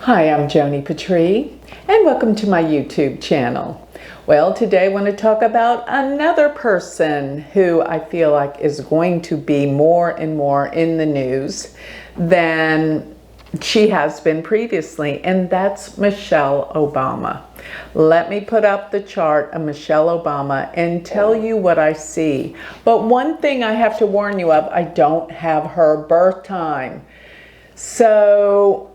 Hi, I'm Joni Patry, and welcome to my YouTube channel. Well, today I want to talk about another person who I feel like is going to be more and more in the news than she has been previously, and that's Michelle Obama. Let me put up the chart of Michelle Obama and tell you what I see. But one thing I have to warn you of, I don't have her birth time. So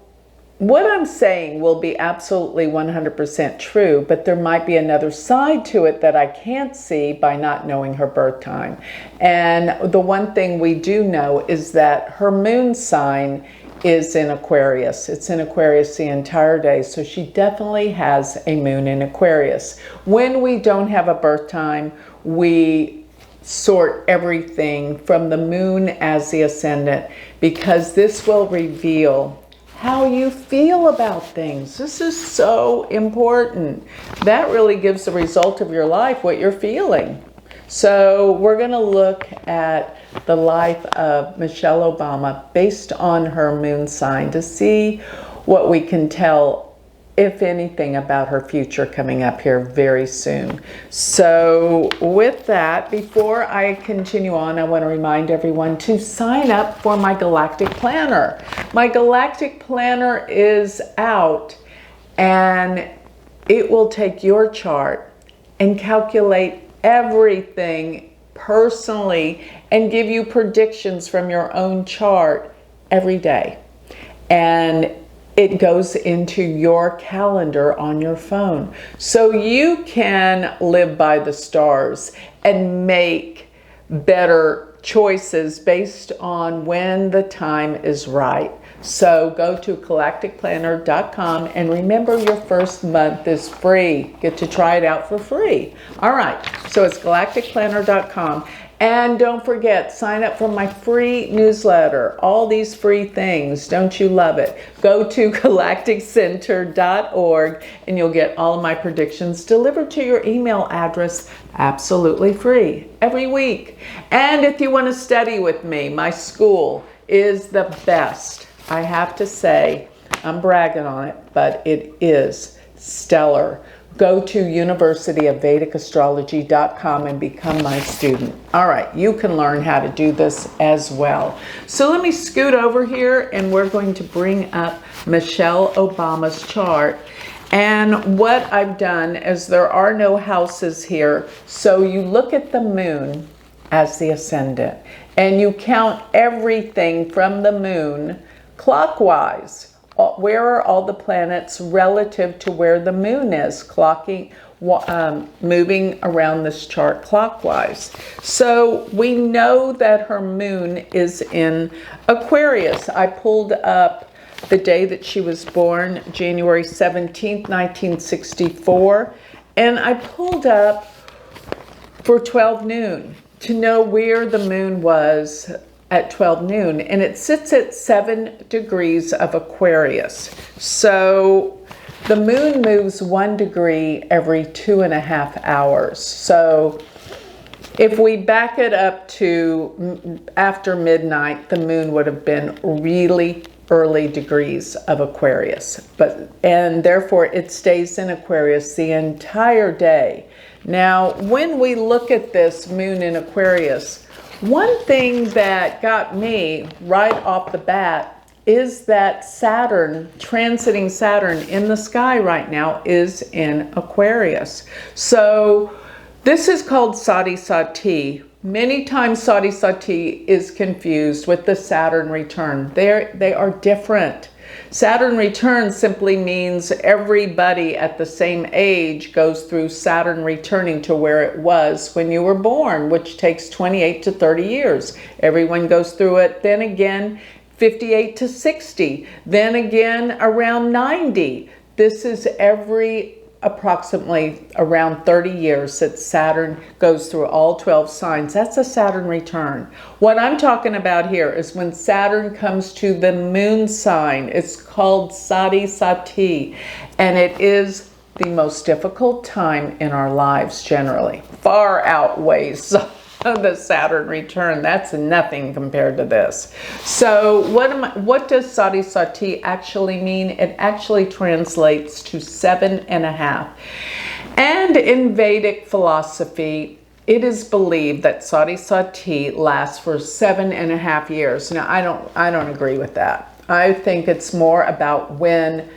what I'm saying will be absolutely 100% true, but there might be another side to it that I can't see by not knowing her birth time. And the one thing we do know is that her moon sign is in Aquarius. It's in Aquarius the entire day, so she definitely has a moon in Aquarius. When we don't have a birth time, we sort everything from the moon as the ascendant, because this will reveal how you feel about things. This is so important. That really gives the result of your life, what you're feeling. So we're going to look at the life of Michelle Obama based on her moon sign to see what we can tell, if anything, about her future coming up here very soon. So with that, before I continue on, I want to remind everyone to sign up for my Galactic Planner. My Galactic Planner is out, and it will take your chart and calculate everything personally and give you predictions from your own chart every day. And it goes into your calendar on your phone. So you can live by the stars and make better choices based on when the time is right. So go to galacticplanner.com, and remember, your first month is free. Get to try it out for free. All right, so it's galacticplanner.com. And don't forget, sign up for my free newsletter. All these free things. Don't you love it? Go to galacticcenter.org and you'll get all of my predictions delivered to your email address absolutely free every week. And if you want to study with me, my school is the best. I have to say, I'm bragging on it, but it is stellar. Go to universityofvedicastrology.com and become my student. All right, you can learn how to do this as well. So let me scoot over here, and we're going to bring up Michelle Obama's chart. And what I've done is there are no houses here, so you look at the moon as the ascendant, and you count everything from the moon clockwise. Where are all the planets relative to where the moon is, moving around this chart clockwise. So we know that her moon is in Aquarius. I pulled up the day that she was born, January 17th, 1964, and I pulled up for 12 noon to know where the moon was at 12 noon, and it sits at 7 degrees of Aquarius. So the moon moves 1 degree every 2.5 hours. So if we back it up to after midnight, the moon would have been really early degrees of Aquarius, and therefore it stays in Aquarius the entire day. Now, when we look at this moon in Aquarius, one thing that got me right off the bat is that Saturn, transiting Saturn in the sky right now, is in Aquarius. So this is called Sati Sati. Many times Sati Sati is confused with the Saturn return. They are different. Saturn return simply means everybody at the same age goes through Saturn returning to where it was when you were born, which takes 28 to 30 years. Everyone goes through it. Then again, 58 to 60. Then again, around 90. This is approximately around 30 years that Saturn goes through all 12 signs. That's a Saturn return. What I'm talking about here is when Saturn comes to the moon sign. It's called Sati Sati, and it is the most difficult time in our lives generally. Far outweighs the Saturn return. That's nothing compared to this. So what does Sati Sati actually mean? It actually translates to 7.5. And in Vedic philosophy, it is believed that Sati Sati lasts for 7.5 years. Now, I don't agree with that. I think it's more about when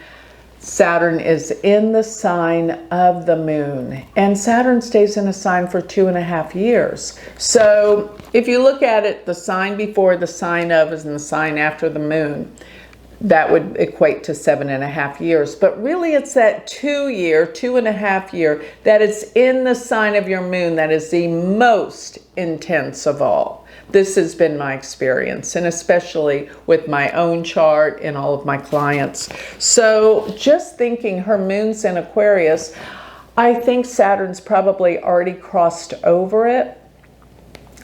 Saturn is in the sign of the moon, and Saturn stays in a sign for 2.5 years. So if you look at it, the sign before the sign of is in the sign after the moon. That would equate to 7.5 years. But really it's that 2.5 year that is in the sign of your moon that is the most intense of all. This has been my experience, and especially with my own chart and all of my clients. So just thinking her moon's in Aquarius, I think Saturn's probably already crossed over it,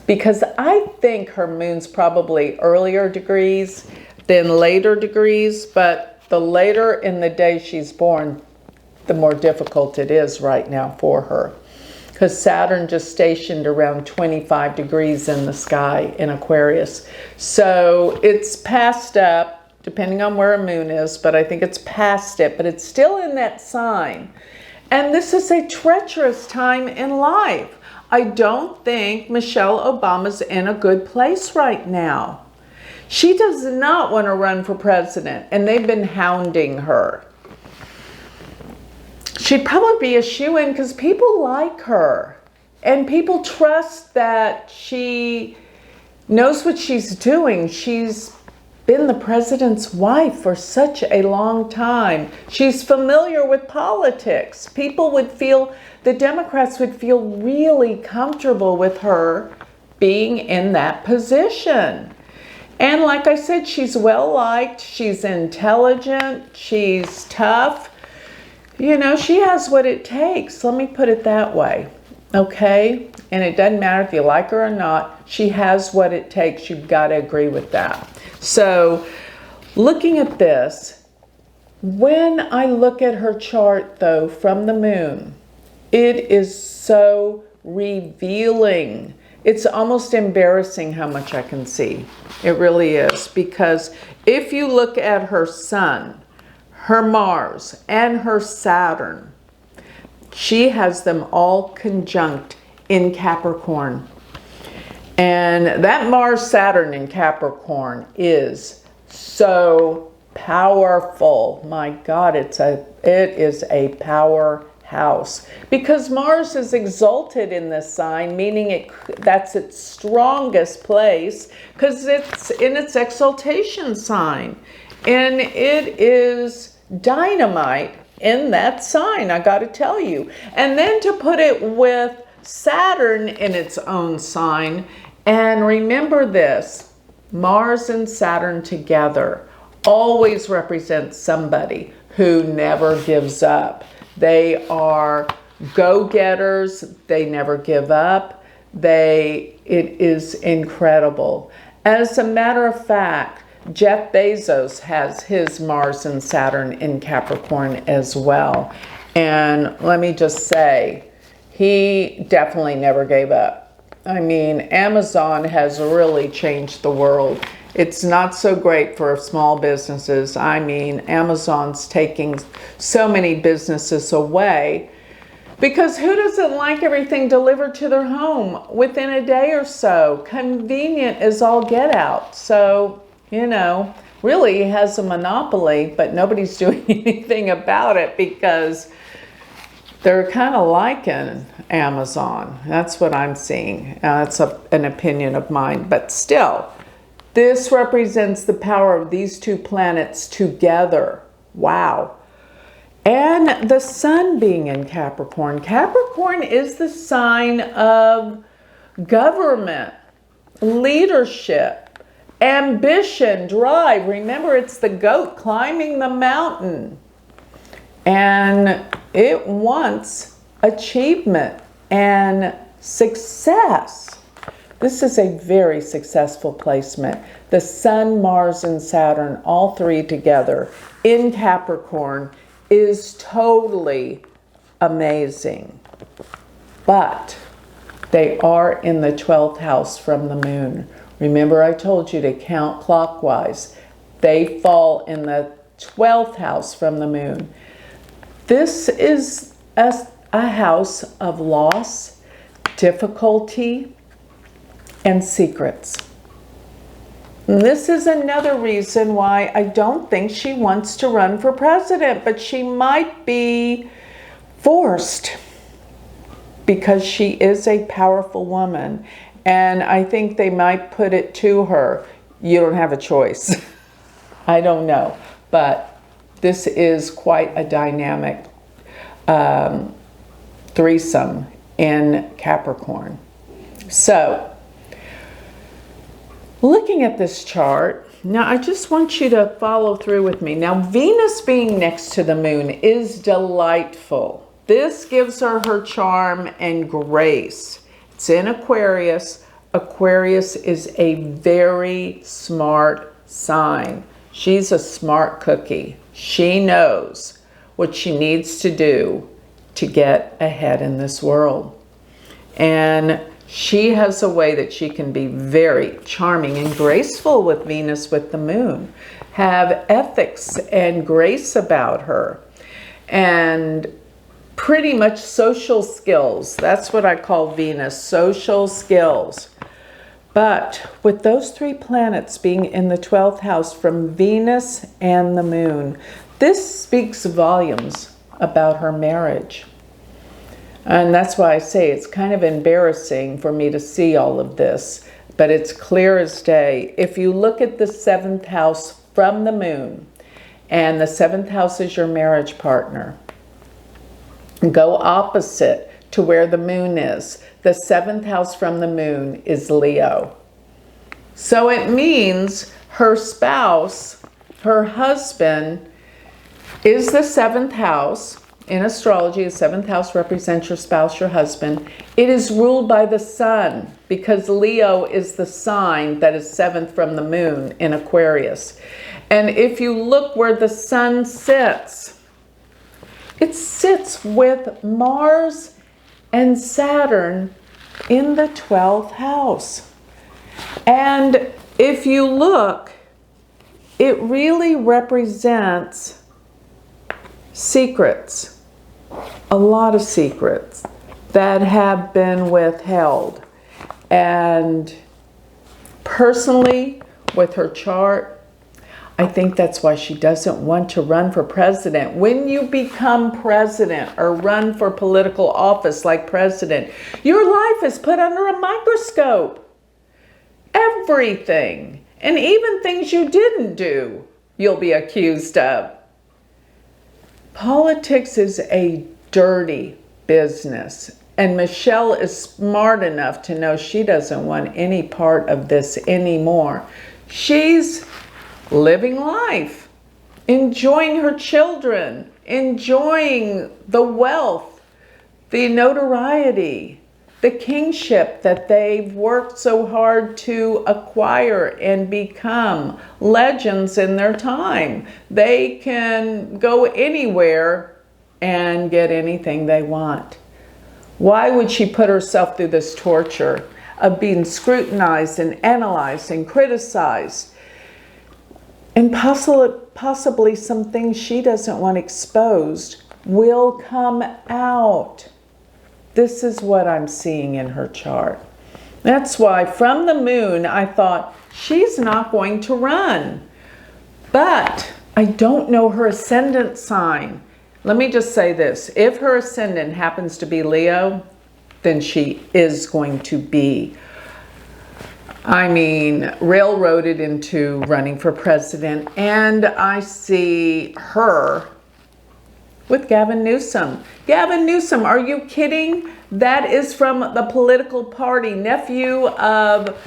because I think her moon's probably earlier degrees than later degrees, but the later in the day she's born, the more difficult it is right now for her. Because Saturn just stationed around 25 degrees in the sky in Aquarius. So it's passed up, depending on where a moon is, but I think it's past it, but it's still in that sign. And this is a treacherous time in life. I don't think Michelle Obama's in a good place right now. She does not want to run for president, and they've been hounding her. She'd probably be a shoo-in because people like her, and people trust that she knows what she's doing. She's been the president's wife for such a long time. She's familiar with politics. People would feel, the Democrats would feel really comfortable with her being in that position. And like I said, she's well-liked, she's intelligent, she's tough. You know, she has what it takes. Let me put it that way, okay? And it doesn't matter if you like her or not. She has what it takes. You've got to agree with that. So, looking at this, when I look at her chart, though, from the moon, it is so revealing. It's almost embarrassing how much I can see. It really is. Because if you look at her sun, her Mars, and her Saturn, she has them all conjunct in Capricorn. And that Mars-Saturn in Capricorn is so powerful. My God, it is a powerhouse. Because Mars is exalted in this sign, meaning that's its strongest place, because it's in its exaltation sign. And it is dynamite in that sign, I got to tell you. And then to put it with Saturn in its own sign, and remember this, Mars and Saturn together always represent somebody who never gives up. They are go-getters, they never give up. It is incredible. As a matter of fact, Jeff Bezos has his Mars and Saturn in Capricorn as well. And let me just say, he definitely never gave up. I mean, Amazon has really changed the world. It's not so great for small businesses. I mean, Amazon's taking so many businesses away, because who doesn't like everything delivered to their home within a day or so? Convenient as all get out. So, you know, really he has a monopoly, but nobody's doing anything about it because they're kind of liking Amazon. That's what I'm seeing. That's an opinion of mine. But still, this represents the power of these two planets together. Wow. And the sun being in Capricorn. Capricorn is the sign of government, leadership, ambition, drive. Remember, it's the goat climbing the mountain. And it wants achievement and success. This is a very successful placement. The Sun, Mars, and Saturn, all three together in Capricorn, is totally amazing. But They are in the 12th house from the moon. Remember, I told you to count clockwise. They fall in the 12th house from the moon. This is a house of loss, difficulty, and secrets. And this is another reason why I don't think she wants to run for president, but she might be forced because she is a powerful woman. And I think they might put it to her, you don't have a choice. I don't know, but this is quite a dynamic threesome in Capricorn. So, looking at this chart, now I just want you to follow through with me. Now, Venus being next to the moon is delightful. This gives her charm and grace. It's in Aquarius. Aquarius is a very smart sign. She's a smart cookie. She knows what she needs to do to get ahead in this world. And she has a way that she can be very charming and graceful with Venus with the moon. Have ethics and grace about her. And pretty much social skills. That's what I call Venus, social skills. But with those three planets being in the 12th house from Venus and the moon, this speaks volumes about her marriage. And that's why I say it's kind of embarrassing for me to see all of this, but it's clear as day. If you look at the 7th house from the moon, and the 7th house is your marriage partner, go opposite to where the moon is. The 7th house from the moon is Leo. So it means her spouse, her husband, is the 7th house. In astrology, the 7th house represents your spouse, your husband. It is ruled by the sun because Leo is the sign that is 7th from the moon in Aquarius. And if you look where the sun sits, it sits with Mars and Saturn in the 12th house. And if you look, it really represents secrets, a lot of secrets that have been withheld. And personally, with her chart, I think that's why she doesn't want to run for president. When you become president or run for political office like president, your life is put under a microscope. Everything, and even things you didn't do, you'll be accused of. Politics is a dirty business, and Michelle is smart enough to know she doesn't want any part of this anymore. She's living life, enjoying her children, enjoying the wealth, the notoriety, the kingship that they've worked so hard to acquire and become legends in their time. They can go anywhere and get anything they want. Why would she put herself through this torture of being scrutinized and analyzed and criticized? And possibly some things she doesn't want exposed will come out. This is what I'm seeing in her chart. That's why from the moon, I thought she's not going to run. But I don't know her ascendant sign. Let me just say this. If her ascendant happens to be Leo, then she is going to be, railroaded into running for president. And I see her with Gavin Newsom. Gavin Newsom, are you kidding? That is from the political party, nephew of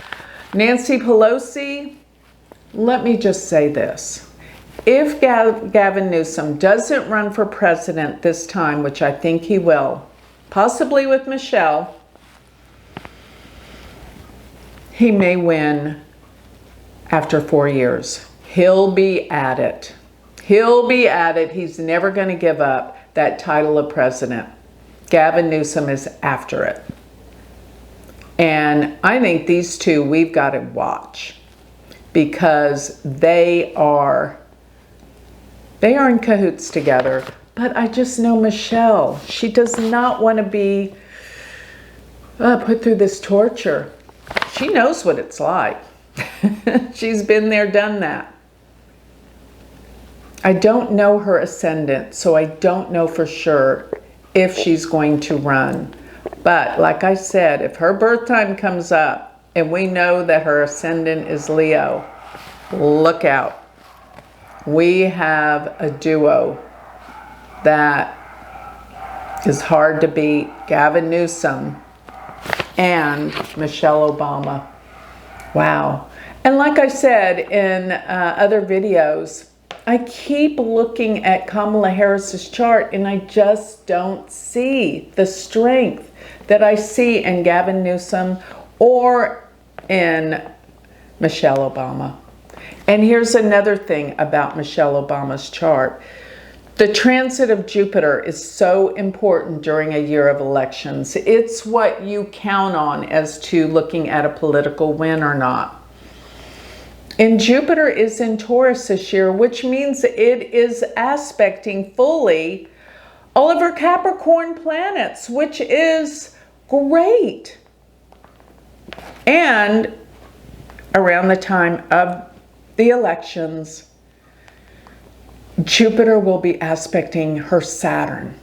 Nancy Pelosi. Let me just say this. If Gavin Newsom doesn't run for president this time, which I think he will, possibly with Michelle, he may win after 4 years. He'll be at it. He'll be at it. He's never going to give up that title of president. Gavin Newsom is after it. And I think these two we've got to watch, because they are in cahoots together. But I just know Michelle, she does not want to be put through this torture. She knows what it's like. She's been there, done that. I don't know her ascendant, so I don't know for sure if she's going to run. But like I said, if her birth time comes up and we know that her ascendant is Leo, look out. We have a duo that is hard to beat. Gavin Newsom and Michelle Obama. Wow. And like I said in other videos, I keep looking at Kamala Harris's chart and I just don't see the strength that I see in Gavin Newsom or in Michelle Obama. And here's another thing about Michelle Obama's chart. The transit of Jupiter is so important during a year of elections. It's what you count on as to looking at a political win or not. And Jupiter is in Taurus this year, which means it is aspecting fully all of our Capricorn planets, which is great. And around the time of the elections, Jupiter will be aspecting her Saturn.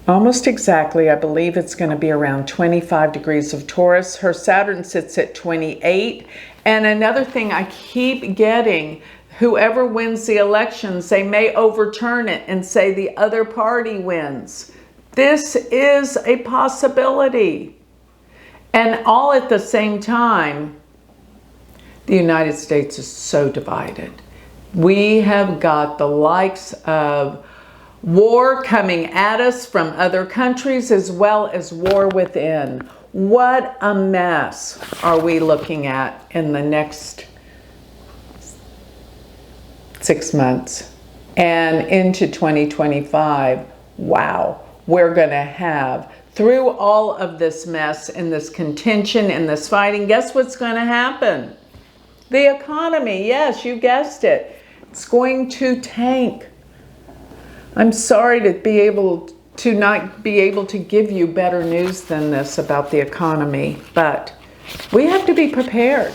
Almost exactly, I believe it's going to be around 25 degrees of Taurus. Her Saturn sits at 28. And another thing I keep getting, whoever wins the elections, they may overturn it and say the other party wins. This is a possibility. And all at the same time, the United States is so divided. We have got the likes of war coming at us from other countries as well as war within. What a mess are we looking at in the next 6 months and into 2025. Wow, we're going to have, through all of this mess and this contention and this fighting, guess what's going to happen? The economy, yes, you guessed it. It's going to tank. I'm sorry to not be able to give you better news than this about the economy, but we have to be prepared.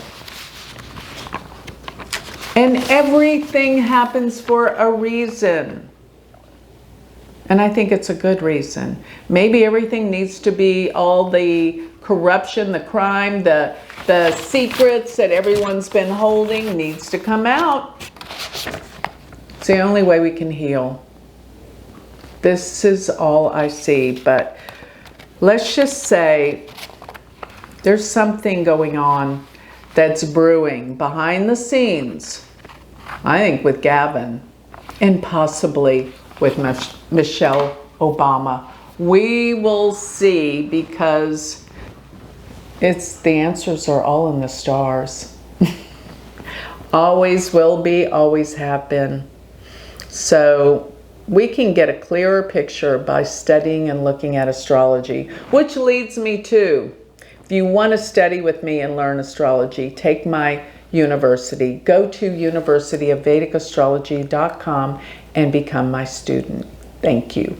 And everything happens for a reason. And I think it's a good reason. Maybe everything needs to be, all the corruption, the crime, the secrets that everyone's been holding needs to come out. It's the only way we can heal. This is all I see, but let's just say there's something going on that's brewing behind the scenes, I think with Gavin and possibly with Michelle Obama. We will see, because the answers are all in the stars. Always will be, always have been. So we can get a clearer picture by studying and looking at astrology, which leads me to, if you want to study with me and learn astrology, take my university. Go to universityofvedicastrology.com and become my student. Thank you.